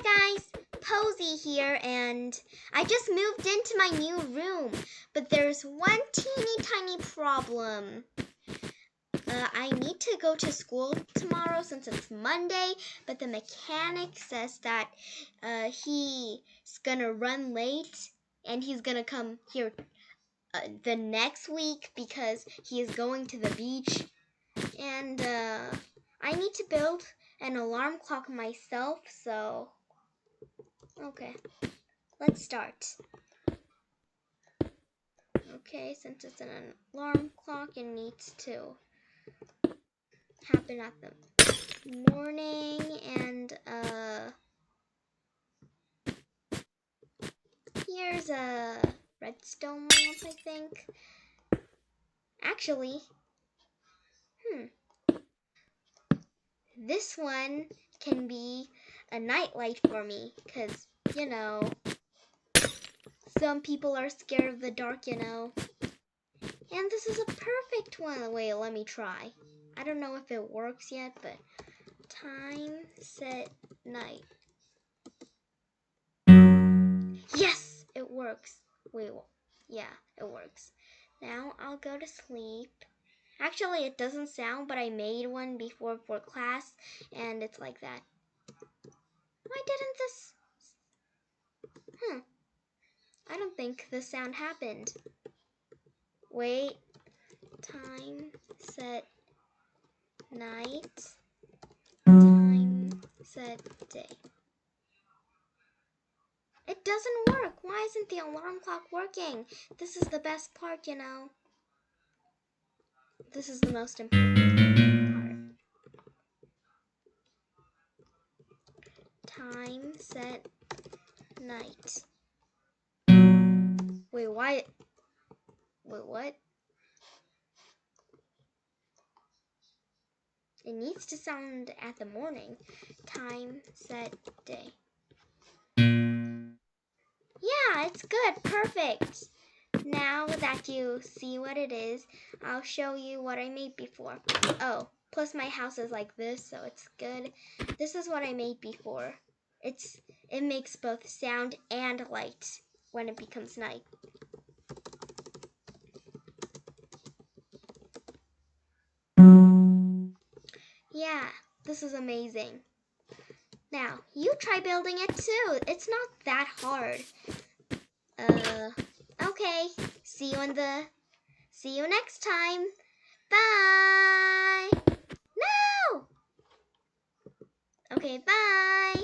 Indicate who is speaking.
Speaker 1: Hi guys, Posy here, and I just moved into my new room, but there's one teeny tiny problem. I need to go to school tomorrow since it's Monday, but the mechanic says that he's gonna run late and he's gonna come here the next week because he is going to the beach, and I need to build an alarm clock myself, so okay, let's start. Okay, since it's an alarm clock, it needs to happen at the morning, and here's a redstone lamp, I think. Actually, this one can be a nightlight for me, because, you know, some people are scared of the dark, you know. And this is a perfect one. Wait, let me try. I don't know if it works yet, but time, set, night. Yes, it works. Wait, yeah, it works. Now I'll go to sleep. Actually, it doesn't sound, but I made one before for class, and it's like that. Why didn't this? I don't think the sound happened. Wait, time, set, night, time, set, day. It doesn't work. Why isn't the alarm clock working? This is the best part, you know. This is the most important part. Time, set, night. Wait, why? Wait, what? It needs to sound at the morning. Time, set, day. Yeah, it's good. Perfect. Now that you see what it is, I'll show you what I made before. Oh, plus my house is like this, so it's good. This is what I made before. It makes both sound and light when it becomes night. Yeah, this is amazing. Now, you try building it too. It's not that hard. Okay. See you next time. Bye. No! Okay, bye.